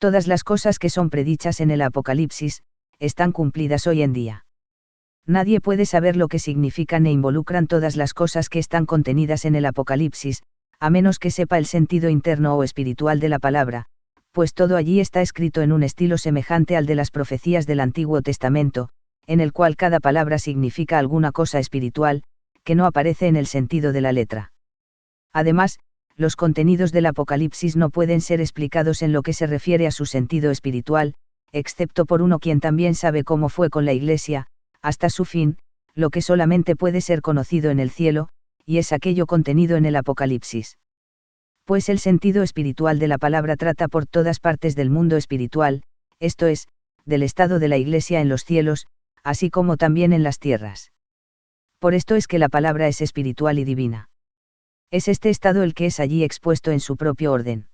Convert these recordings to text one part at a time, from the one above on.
Todas las cosas que son predichas en el Apocalipsis, están cumplidas hoy en día. Nadie puede saber lo que significan e involucran todas las cosas que están contenidas en el Apocalipsis, a menos que sepa el sentido interno o espiritual de la palabra, pues todo allí está escrito en un estilo semejante al de las profecías del Antiguo Testamento, en el cual cada palabra significa alguna cosa espiritual, que no aparece en el sentido de la letra. Además, los contenidos del Apocalipsis no pueden ser explicados en lo que se refiere a su sentido espiritual, excepto por uno quien también sabe cómo fue con la Iglesia, hasta su fin, lo que solamente puede ser conocido en el cielo, y es aquello contenido en el Apocalipsis. Pues el sentido espiritual de la palabra trata por todas partes del mundo espiritual, esto es, del estado de la Iglesia en los cielos, así como también en las tierras. Por esto es que la palabra es espiritual y divina. Es este estado el que es allí expuesto en su propio orden.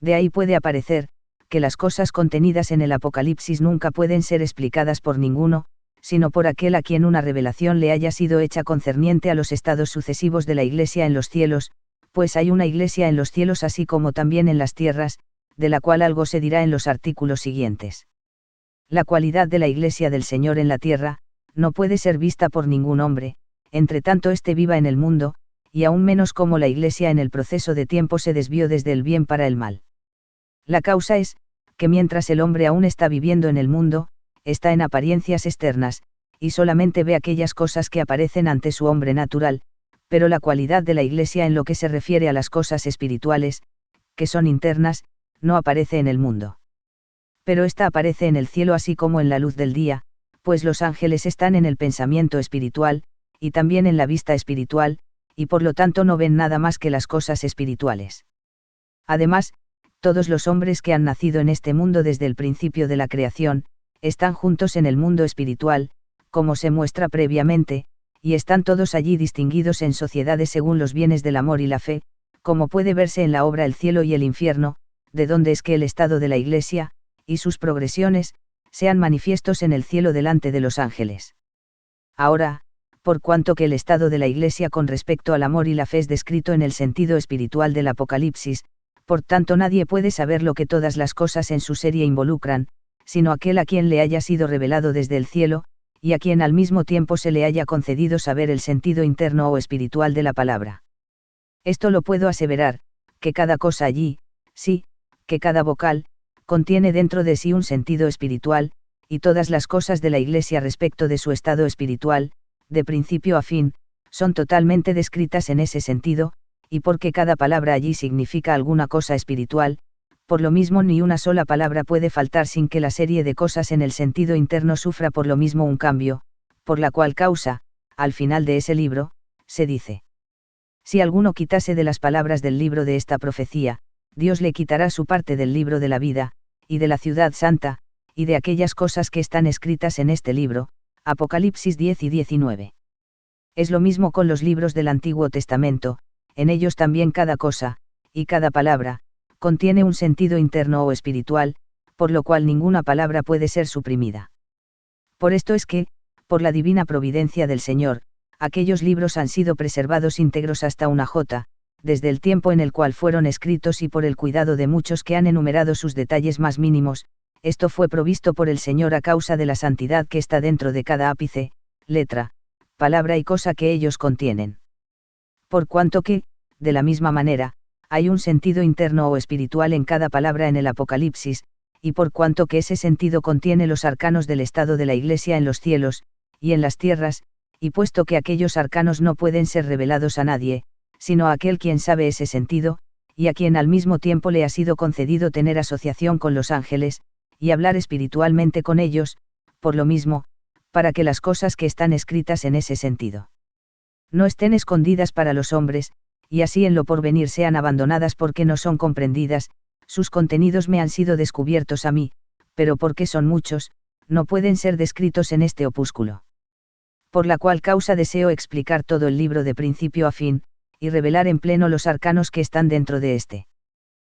De ahí puede aparecer, que las cosas contenidas en el Apocalipsis nunca pueden ser explicadas por ninguno, sino por aquel a quien una revelación le haya sido hecha concerniente a los estados sucesivos de la Iglesia en los cielos, pues hay una Iglesia en los cielos así como también en las tierras, de la cual algo se dirá en los artículos siguientes. La cualidad de la Iglesia del Señor en la tierra, no puede ser vista por ningún hombre, entre tanto éste viva en el mundo, y aún menos como la Iglesia en el proceso de tiempo se desvió desde el bien para el mal. La causa es, que mientras el hombre aún está viviendo en el mundo, está en apariencias externas, y solamente ve aquellas cosas que aparecen ante su hombre natural, pero la cualidad de la Iglesia en lo que se refiere a las cosas espirituales, que son internas, no aparece en el mundo. Pero ésta aparece en el cielo así como en la luz del día, pues los ángeles están en el pensamiento espiritual, y también en la vista espiritual, y por lo tanto no ven nada más que las cosas espirituales. Además, todos los hombres que han nacido en este mundo desde el principio de la creación, están juntos en el mundo espiritual, como se muestra previamente, y están todos allí distinguidos en sociedades según los bienes del amor y la fe, como puede verse en la obra El cielo y el infierno, de donde es que el estado de la Iglesia, y sus progresiones, sean manifiestos en el cielo delante de los ángeles. Ahora, por cuanto que el estado de la Iglesia con respecto al amor y la fe es descrito en el sentido espiritual del Apocalipsis, por tanto nadie puede saber lo que todas las cosas en su serie involucran, sino aquel a quien le haya sido revelado desde el cielo, y a quien al mismo tiempo se le haya concedido saber el sentido interno o espiritual de la palabra. Esto lo puedo aseverar, que cada cosa allí, sí, que cada vocal, contiene dentro de sí un sentido espiritual, y todas las cosas de la Iglesia respecto de su estado espiritual, de principio a fin, son totalmente descritas en ese sentido, y porque cada palabra allí significa alguna cosa espiritual, por lo mismo ni una sola palabra puede faltar sin que la serie de cosas en el sentido interno sufra por lo mismo un cambio, por la cual causa, al final de ese libro, se dice: si alguno quitase de las palabras del libro de esta profecía, Dios le quitará su parte del libro de la vida, y de la ciudad santa, y de aquellas cosas que están escritas en este libro. Apocalipsis 10 y 19. Es lo mismo con los libros del Antiguo Testamento, en ellos también cada cosa, y cada palabra, contiene un sentido interno o espiritual, por lo cual ninguna palabra puede ser suprimida. Por esto es que, por la divina providencia del Señor, aquellos libros han sido preservados íntegros hasta una jota, desde el tiempo en el cual fueron escritos y por el cuidado de muchos que han enumerado sus detalles más mínimos, esto fue provisto por el Señor a causa de la santidad que está dentro de cada ápice, letra, palabra y cosa que ellos contienen. Por cuanto que, de la misma manera, hay un sentido interno o espiritual en cada palabra en el Apocalipsis, y por cuanto que ese sentido contiene los arcanos del estado de la Iglesia en los cielos, y en las tierras, y puesto que aquellos arcanos no pueden ser revelados a nadie, sino a aquel quien sabe ese sentido, y a quien al mismo tiempo le ha sido concedido tener asociación con los ángeles, y hablar espiritualmente con ellos, por lo mismo, para que las cosas que están escritas en ese sentido no estén escondidas para los hombres, y así en lo porvenir sean abandonadas porque no son comprendidas, sus contenidos me han sido descubiertos a mí, pero porque son muchos, no pueden ser descritos en este opúsculo. Por la cual causa deseo explicar todo el libro de principio a fin, y revelar en pleno los arcanos que están dentro de este.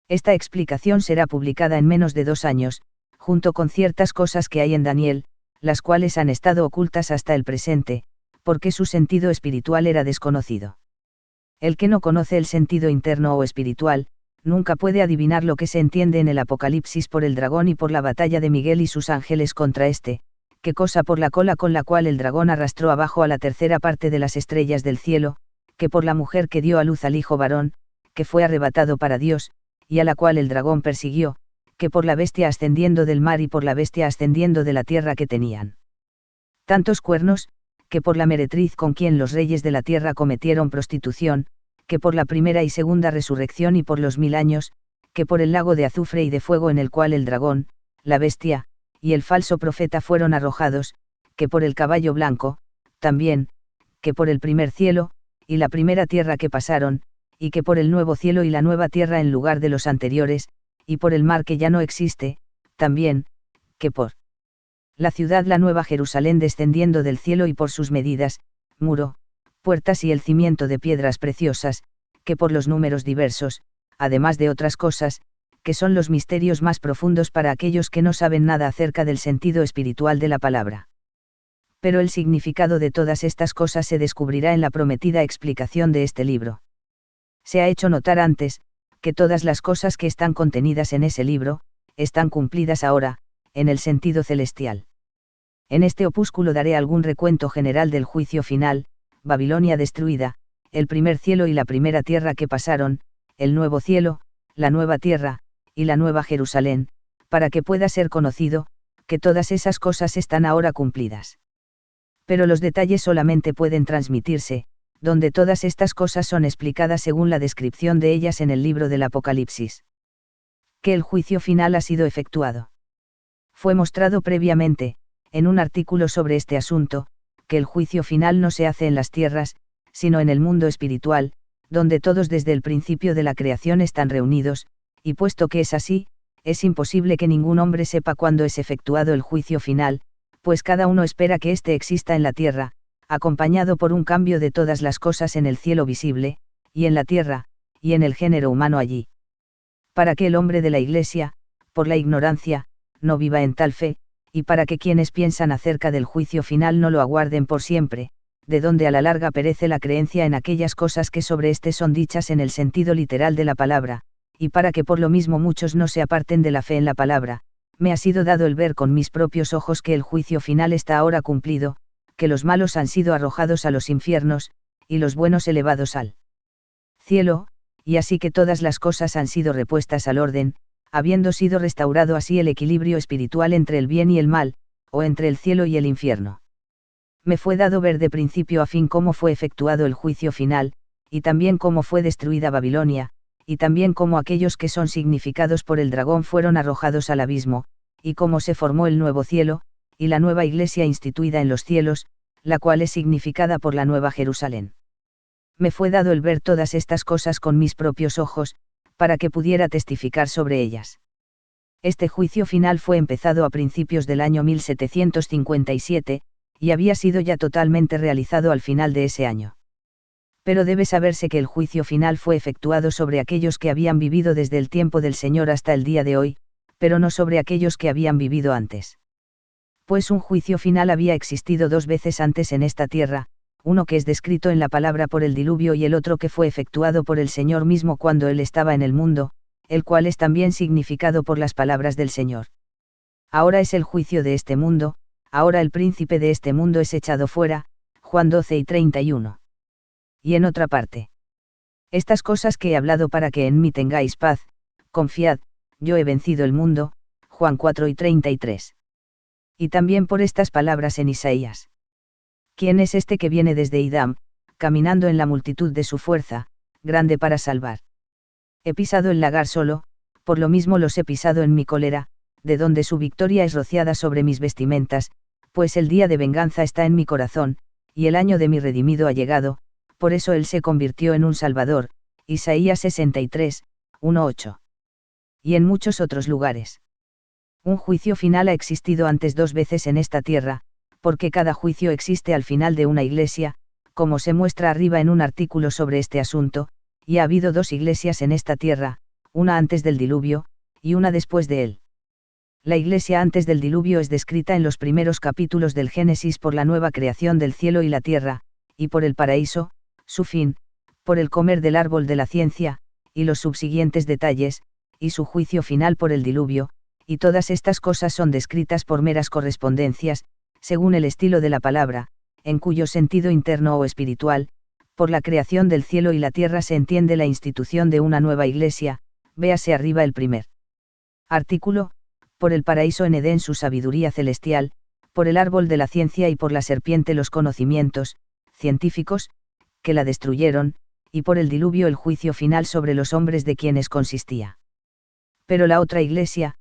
Esta explicación será publicada en menos de 2 años, junto con ciertas cosas que hay en Daniel, las cuales han estado ocultas hasta el presente, porque su sentido espiritual era desconocido. El que no conoce el sentido interno o espiritual, nunca puede adivinar lo que se entiende en el Apocalipsis por el dragón y por la batalla de Miguel y sus ángeles contra este, qué cosa por la cola con la cual el dragón arrastró abajo a la tercera parte de las estrellas del cielo, que por la mujer que dio a luz al hijo varón, que fue arrebatado para Dios, y a la cual el dragón persiguió, que por la bestia ascendiendo del mar y por la bestia ascendiendo de la tierra que tenían tantos cuernos, que por la meretriz con quien los reyes de la tierra cometieron prostitución, que por la primera y segunda resurrección y por los 1000 años, que por el lago de azufre y de fuego en el cual el dragón, la bestia, y el falso profeta fueron arrojados, que por el caballo blanco, también, que por el primer cielo, y la primera tierra que pasaron, y que por el nuevo cielo y la nueva tierra en lugar de los anteriores, y por el mar que ya no existe, también, que por la ciudad la nueva Jerusalén descendiendo del cielo y por sus medidas, muro, puertas y el cimiento de piedras preciosas, que por los números diversos, además de otras cosas, que son los misterios más profundos para aquellos que no saben nada acerca del sentido espiritual de la palabra. Pero el significado de todas estas cosas se descubrirá en la prometida explicación de este libro. Se ha hecho notar antes, que todas las cosas que están contenidas en ese libro, están cumplidas ahora, en el sentido celestial. En este opúsculo daré algún recuento general del juicio final, Babilonia destruida, el primer cielo y la primera tierra que pasaron, el nuevo cielo, la nueva tierra, y la nueva Jerusalén, para que pueda ser conocido, que todas esas cosas están ahora cumplidas. Pero los detalles solamente pueden transmitirse, donde todas estas cosas son explicadas según la descripción de ellas en el libro del Apocalipsis. Que el juicio final ha sido efectuado. Fue mostrado previamente, en un artículo sobre este asunto, que el juicio final no se hace en las tierras, sino en el mundo espiritual, donde todos desde el principio de la creación están reunidos, y puesto que es así, es imposible que ningún hombre sepa cuándo es efectuado el juicio final, pues cada uno espera que éste exista en la tierra, acompañado por un cambio de todas las cosas en el cielo visible, y en la tierra, y en el género humano allí. Para que el hombre de la Iglesia, por la ignorancia, no viva en tal fe, y para que quienes piensan acerca del juicio final no lo aguarden por siempre, de donde a la larga perece la creencia en aquellas cosas que sobre éste son dichas en el sentido literal de la palabra, y para que por lo mismo muchos no se aparten de la fe en la palabra, me ha sido dado el ver con mis propios ojos que el juicio final está ahora cumplido, que los malos han sido arrojados a los infiernos, y los buenos elevados al cielo, y así que todas las cosas han sido repuestas al orden, habiendo sido restaurado así el equilibrio espiritual entre el bien y el mal, o entre el cielo y el infierno. Me fue dado ver de principio a fin cómo fue efectuado el juicio final, y también cómo fue destruida Babilonia, y también cómo aquellos que son significados por el dragón fueron arrojados al abismo, y cómo se formó el nuevo cielo, y la nueva iglesia instituida en los cielos, la cual es significada por la nueva Jerusalén. Me fue dado el ver todas estas cosas con mis propios ojos, para que pudiera testificar sobre ellas. Este juicio final fue empezado a principios del año 1757, y había sido ya totalmente realizado al final de ese año. Pero debe saberse que el juicio final fue efectuado sobre aquellos que habían vivido desde el tiempo del Señor hasta el día de hoy, pero no sobre aquellos que habían vivido antes. Pues un juicio final había existido 2 veces antes en esta tierra, uno que es descrito en la palabra por el diluvio y el otro que fue efectuado por el Señor mismo cuando él estaba en el mundo, el cual es también significado por las palabras del Señor. Ahora es el juicio de este mundo, ahora el príncipe de este mundo es echado fuera, Juan 12:31. Y en otra parte. Estas cosas que he hablado para que en mí tengáis paz, confiad, yo he vencido el mundo, Juan 4:33. Y también por estas palabras en Isaías. ¿Quién es este que viene desde Idam, caminando en la multitud de su fuerza, grande para salvar? He pisado el lagar solo, por lo mismo los he pisado en mi cólera, de donde su victoria es rociada sobre mis vestimentas, pues el día de venganza está en mi corazón, y el año de mi redimido ha llegado, por eso él se convirtió en un Salvador, Isaías 63, 1:8. Y en muchos otros lugares. Un juicio final ha existido antes 2 veces en esta tierra, porque cada juicio existe al final de una iglesia, como se muestra arriba en un artículo sobre este asunto, y ha habido 2 iglesias en esta tierra, una antes del diluvio, y una después de él. La iglesia antes del diluvio es descrita en los primeros capítulos del Génesis por la nueva creación del cielo y la tierra, y por el paraíso, su fin, por el comer del árbol de la ciencia, y los subsiguientes detalles, y su juicio final por el diluvio, y todas estas cosas son descritas por meras correspondencias, según el estilo de la palabra, en cuyo sentido interno o espiritual, por la creación del cielo y la tierra se entiende la institución de una nueva iglesia, véase arriba el primer artículo, por el paraíso en Edén su sabiduría celestial, por el árbol de la ciencia y por la serpiente los conocimientos científicos, que la destruyeron, y por el diluvio el juicio final sobre los hombres de quienes consistía. Pero la otra iglesia,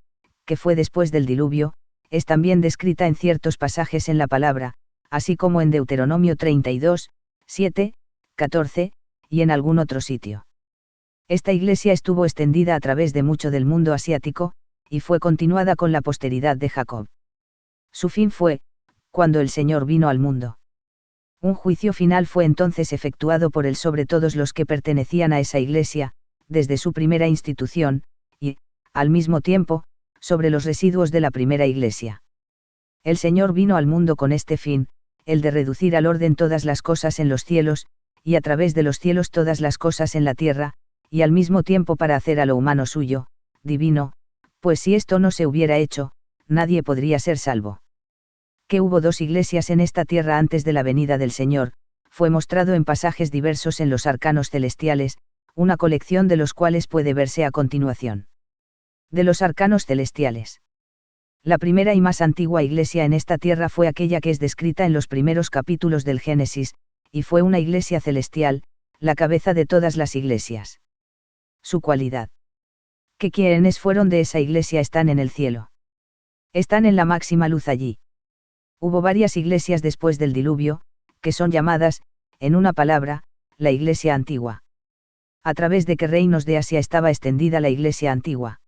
que fue después del diluvio, es también descrita en ciertos pasajes en la palabra, así como en Deuteronomio 32, 7, 14, y en algún otro sitio. Esta iglesia estuvo extendida a través de mucho del mundo asiático, y fue continuada con la posteridad de Jacob. Su fin fue, cuando el Señor vino al mundo. Un juicio final fue entonces efectuado por él sobre todos los que pertenecían a esa iglesia, desde su primera institución, y, al mismo tiempo, sobre los residuos de la primera iglesia. El Señor vino al mundo con este fin, el de reducir al orden todas las cosas en los cielos, y a través de los cielos todas las cosas en la tierra, y al mismo tiempo para hacer a lo humano suyo, divino, pues si esto no se hubiera hecho, nadie podría ser salvo. Que hubo dos iglesias en esta tierra antes de la venida del Señor, fue mostrado en pasajes diversos en los arcanos celestiales, una colección de los cuales puede verse a continuación. De los arcanos celestiales. La primera y más antigua iglesia en esta tierra fue aquella que es descrita en los primeros capítulos del Génesis, y fue una iglesia celestial, la cabeza de todas las iglesias. Su cualidad. Que quienes fueron de esa iglesia están en el cielo. Están en la máxima luz allí. Hubo varias iglesias después del diluvio, que son llamadas, en una palabra, la iglesia antigua. A través de qué reinos de Asia estaba extendida la iglesia antigua.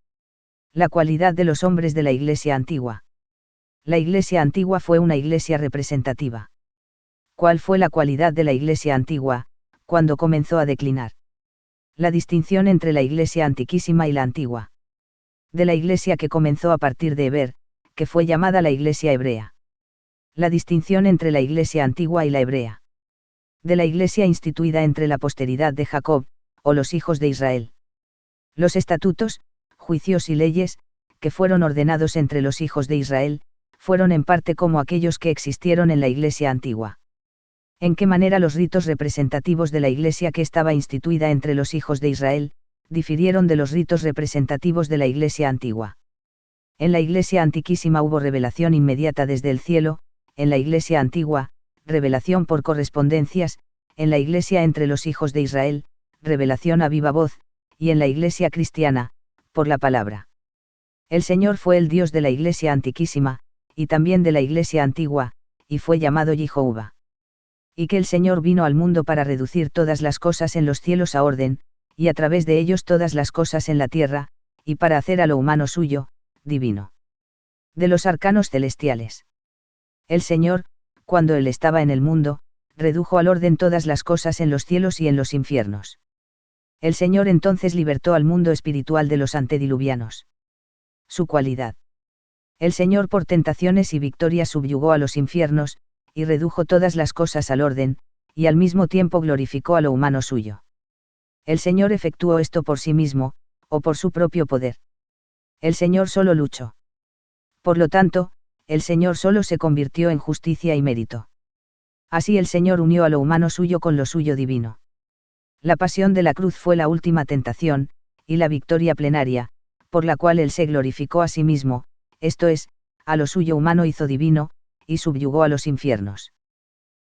La cualidad de los hombres de la iglesia antigua. La iglesia antigua fue una iglesia representativa. ¿Cuál fue la cualidad de la iglesia antigua, cuando comenzó a declinar? La distinción entre la iglesia antiquísima y la antigua. De la iglesia que comenzó a partir de Heber, que fue llamada la iglesia hebrea. La distinción entre la iglesia antigua y la hebrea. De la iglesia instituida entre la posteridad de Jacob, o los hijos de Israel. Los estatutos, juicios y leyes, que fueron ordenados entre los hijos de Israel, fueron en parte como aquellos que existieron en la iglesia antigua. En qué manera los ritos representativos de la iglesia que estaba instituida entre los hijos de Israel, difirieron de los ritos representativos de la iglesia antigua. En la iglesia antiquísima hubo revelación inmediata desde el cielo, en la iglesia antigua, revelación por correspondencias, en la iglesia entre los hijos de Israel, revelación a viva voz, y en la iglesia cristiana, por la palabra. El Señor fue el Dios de la iglesia antiquísima, y también de la iglesia antigua, y fue llamado Jehová. Y que el Señor vino al mundo para reducir todas las cosas en los cielos a orden, y a través de ellos todas las cosas en la tierra, y para hacer a lo humano suyo, divino. De los arcanos celestiales. El Señor, cuando Él estaba en el mundo, redujo al orden todas las cosas en los cielos y en los infiernos. El Señor entonces libertó al mundo espiritual de los antediluvianos. Su cualidad. El Señor por tentaciones y victorias subyugó a los infiernos, y redujo todas las cosas al orden, y al mismo tiempo glorificó a lo humano suyo. El Señor efectuó esto por sí mismo, o por su propio poder. El Señor solo luchó. Por lo tanto, el Señor solo se convirtió en justicia y mérito. Así el Señor unió a lo humano suyo con lo suyo divino. La pasión de la cruz fue la última tentación, y la victoria plenaria, por la cual Él se glorificó a sí mismo, esto es, a lo suyo humano hizo divino, y subyugó a los infiernos.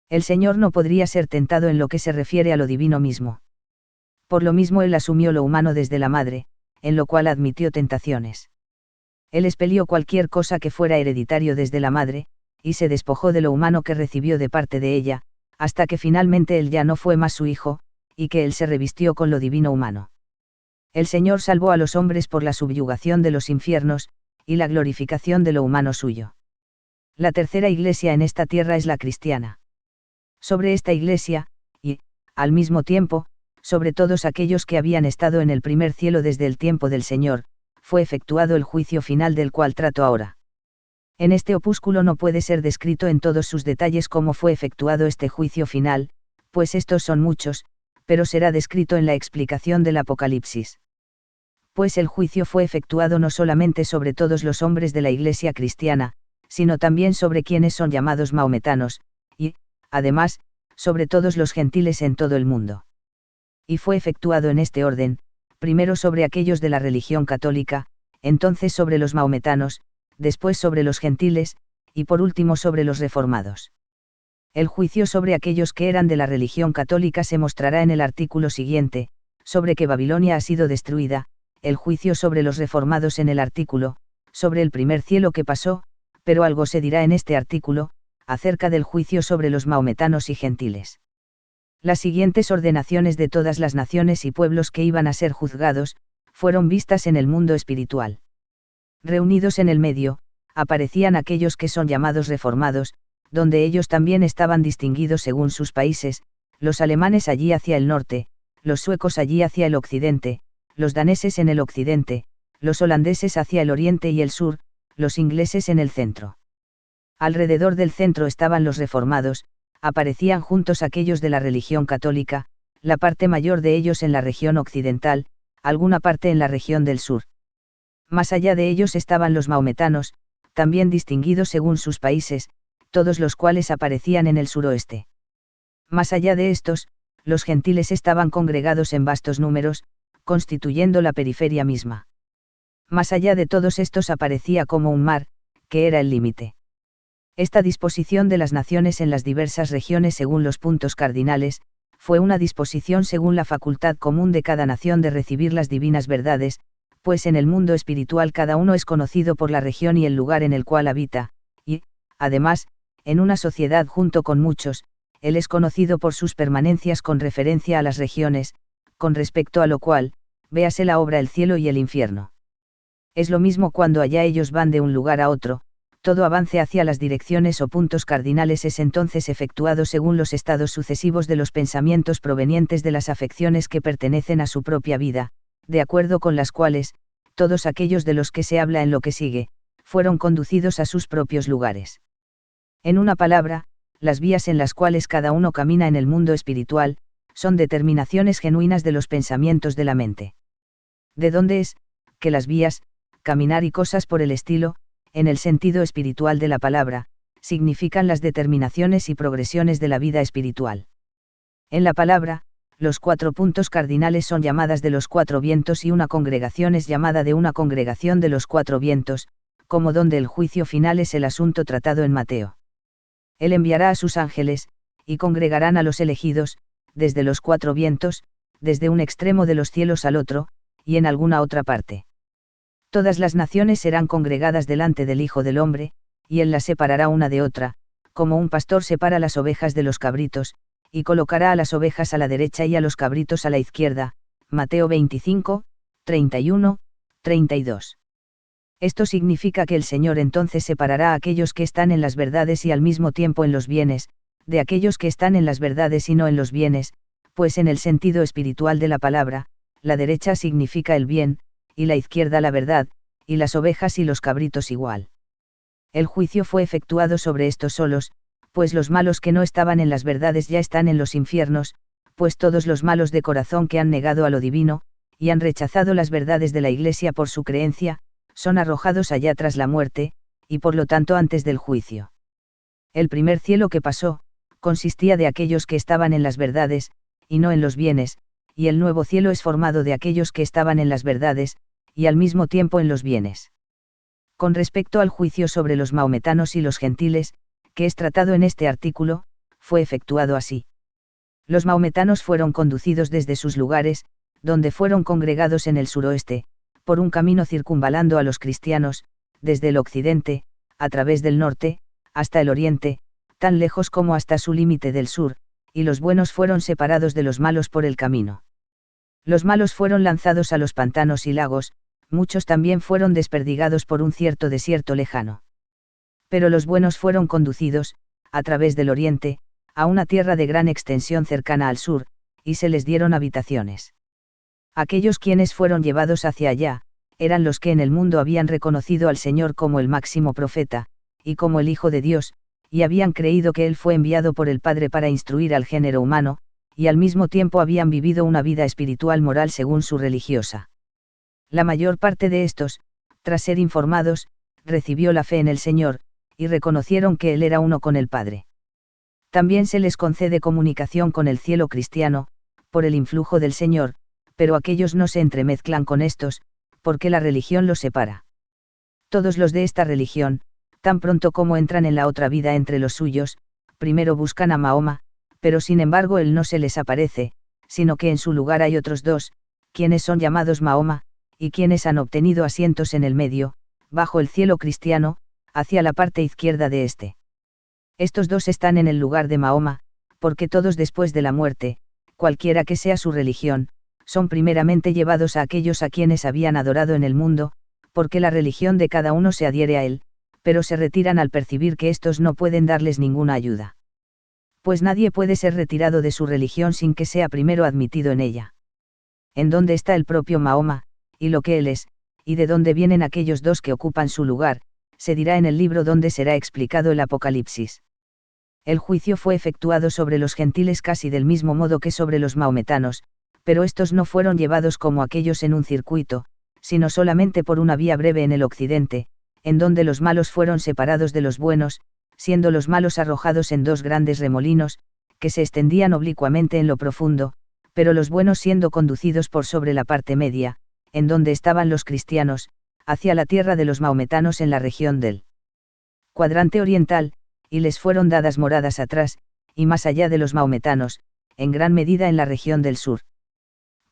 El Señor no podría ser tentado en lo que se refiere a lo divino mismo. Por lo mismo Él asumió lo humano desde la madre, en lo cual admitió tentaciones. Él expelió cualquier cosa que fuera hereditario desde la madre, y se despojó de lo humano que recibió de parte de ella, hasta que finalmente Él ya no fue más su hijo, y que Él se revistió con lo divino humano. El Señor salvó a los hombres por la subyugación de los infiernos, y la glorificación de lo humano suyo. La tercera iglesia en esta tierra es la cristiana. Sobre esta iglesia, y, al mismo tiempo, sobre todos aquellos que habían estado en el primer cielo desde el tiempo del Señor, fue efectuado el juicio final del cual trato ahora. En este opúsculo no puede ser descrito en todos sus detalles cómo fue efectuado este juicio final, pues estos son muchos, pero será descrito en la explicación del Apocalipsis. Pues el juicio fue efectuado no solamente sobre todos los hombres de la Iglesia cristiana, sino también sobre quienes son llamados maometanos, y, además, sobre todos los gentiles en todo el mundo. Y fue efectuado en este orden, primero sobre aquellos de la religión católica, entonces sobre los maometanos, después sobre los gentiles, y por último sobre los reformados. El juicio sobre aquellos que eran de la religión católica se mostrará en el artículo siguiente, sobre que Babilonia ha sido destruida, el juicio sobre los reformados en el artículo, sobre el primer cielo que pasó, pero algo se dirá en este artículo, acerca del juicio sobre los maometanos y gentiles. Las siguientes ordenaciones de todas las naciones y pueblos que iban a ser juzgados, fueron vistas en el mundo espiritual. Reunidos en el medio, aparecían aquellos que son llamados reformados, donde ellos también estaban distinguidos según sus países, los alemanes allí hacia el norte, los suecos allí hacia el occidente, los daneses en el occidente, los holandeses hacia el oriente y el sur, los ingleses en el centro. Alrededor del centro estaban los reformados, aparecían juntos aquellos de la religión católica, la parte mayor de ellos en la región occidental, alguna parte en la región del sur. Más allá de ellos estaban los maometanos, también distinguidos según sus países, todos los cuales aparecían en el suroeste. Más allá de estos, los gentiles estaban congregados en vastos números, constituyendo la periferia misma. Más allá de todos estos aparecía como un mar, que era el límite. Esta disposición de las naciones en las diversas regiones según los puntos cardinales, fue una disposición según la facultad común de cada nación de recibir las divinas verdades, pues en el mundo espiritual cada uno es conocido por la región y el lugar en el cual habita, y, además, en una sociedad junto con muchos, él es conocido por sus permanencias con referencia a las regiones, con respecto a lo cual, véase la obra el cielo y el infierno. Es lo mismo cuando allá ellos van de un lugar a otro, todo avance hacia las direcciones o puntos cardinales es entonces efectuado según los estados sucesivos de los pensamientos provenientes de las afecciones que pertenecen a su propia vida, de acuerdo con las cuales, todos aquellos de los que se habla en lo que sigue, fueron conducidos a sus propios lugares. En una palabra, las vías en las cuales cada uno camina en el mundo espiritual, son determinaciones genuinas de los pensamientos de la mente. ¿De dónde es, que las vías, caminar y cosas por el estilo, en el sentido espiritual de la palabra, significan las determinaciones y progresiones de la vida espiritual? En la palabra, los 4 puntos cardinales son llamadas de los 4 vientos y una congregación es llamada de una congregación de los 4 vientos, como donde el juicio final es el asunto tratado en Mateo. Él enviará a sus ángeles, y congregarán a los elegidos, desde los 4 vientos, desde un extremo de los cielos al otro, y en alguna otra parte. Todas las naciones serán congregadas delante del Hijo del Hombre, y él las separará una de otra, como un pastor separa las ovejas de los cabritos, y colocará a las ovejas a la derecha y a los cabritos a la izquierda. Mateo 25, 31, 32. Esto significa que el Señor entonces separará a aquellos que están en las verdades y al mismo tiempo en los bienes, de aquellos que están en las verdades y no en los bienes, pues en el sentido espiritual de la palabra, la derecha significa el bien, y la izquierda la verdad, y las ovejas y los cabritos igual. El juicio fue efectuado sobre estos solos, pues los malos que no estaban en las verdades ya están en los infiernos, pues todos los malos de corazón que han negado a lo divino, y han rechazado las verdades de la Iglesia por su creencia, son arrojados allá tras la muerte, y por lo tanto antes del juicio. El primer cielo que pasó, consistía de aquellos que estaban en las verdades, y no en los bienes, y el nuevo cielo es formado de aquellos que estaban en las verdades, y al mismo tiempo en los bienes. Con respecto al juicio sobre los maometanos y los gentiles, que es tratado en este artículo, fue efectuado así. Los maometanos fueron conducidos desde sus lugares, donde fueron congregados en el suroeste, por un camino circunvalando a los cristianos, desde el occidente, a través del norte, hasta el oriente, tan lejos como hasta su límite del sur, y los buenos fueron separados de los malos por el camino. Los malos fueron lanzados a los pantanos y lagos, muchos también fueron desperdigados por un cierto desierto lejano. Pero los buenos fueron conducidos, a través del oriente, a una tierra de gran extensión cercana al sur, y se les dieron habitaciones. Aquellos quienes fueron llevados hacia allá, eran los que en el mundo habían reconocido al Señor como el máximo profeta, y como el Hijo de Dios, y habían creído que Él fue enviado por el Padre para instruir al género humano, y al mismo tiempo habían vivido una vida espiritual moral según su religiosa. La mayor parte de estos, tras ser informados, recibió la fe en el Señor, y reconocieron que Él era uno con el Padre. También se les concede comunicación con el cielo cristiano, por el influjo del Señor, pero aquellos no se entremezclan con estos, porque la religión los separa. Todos los de esta religión, tan pronto como entran en la otra vida entre los suyos, primero buscan a Mahoma, pero sin embargo él no se les aparece, sino que en su lugar hay otros dos, quienes son llamados Mahoma, y quienes han obtenido asientos en el medio, bajo el cielo cristiano, hacia la parte izquierda de este. Estos dos están en el lugar de Mahoma, porque todos después de la muerte, cualquiera que sea su religión, son primeramente llevados a aquellos a quienes habían adorado en el mundo, porque la religión de cada uno se adhiere a él, pero se retiran al percibir que éstos no pueden darles ninguna ayuda. Pues nadie puede ser retirado de su religión sin que sea primero admitido en ella. En dónde está el propio Mahoma, y lo que él es, y de dónde vienen aquellos dos que ocupan su lugar, se dirá en el libro donde será explicado el Apocalipsis. El juicio fue efectuado sobre los gentiles casi del mismo modo que sobre los maometanos, pero estos no fueron llevados como aquellos en un circuito, sino solamente por una vía breve en el occidente, en donde los malos fueron separados de los buenos, siendo los malos arrojados en dos grandes remolinos, que se extendían oblicuamente en lo profundo, pero los buenos siendo conducidos por sobre la parte media, en donde estaban los cristianos, hacia la tierra de los maometanos en la región del cuadrante oriental, y les fueron dadas moradas atrás, y más allá de los maometanos, en gran medida en la región del sur.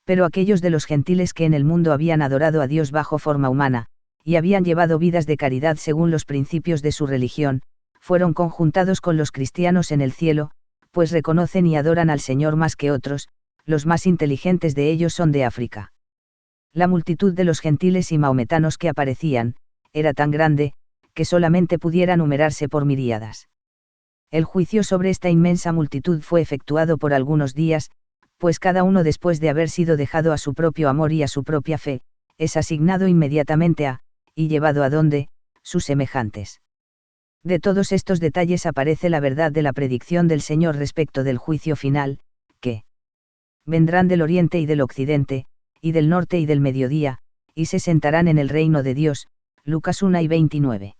Pero aquellos de los gentiles que en el mundo habían adorado a Dios bajo forma humana, y habían llevado vidas de caridad según los principios de su religión, fueron conjuntados con los cristianos en el cielo, pues reconocen y adoran al Señor más que otros, los más inteligentes de ellos son de África. La multitud de los gentiles y maometanos que aparecían, era tan grande, que solamente pudiera numerarse por miríadas. El juicio sobre esta inmensa multitud fue efectuado por algunos días, pues cada uno después de haber sido dejado a su propio amor y a su propia fe, es asignado inmediatamente a, y llevado a donde, sus semejantes. De todos estos detalles aparece la verdad de la predicción del Señor respecto del juicio final, que vendrán del oriente y del occidente, y del norte y del mediodía, y se sentarán en el reino de Dios. Lucas 1:29.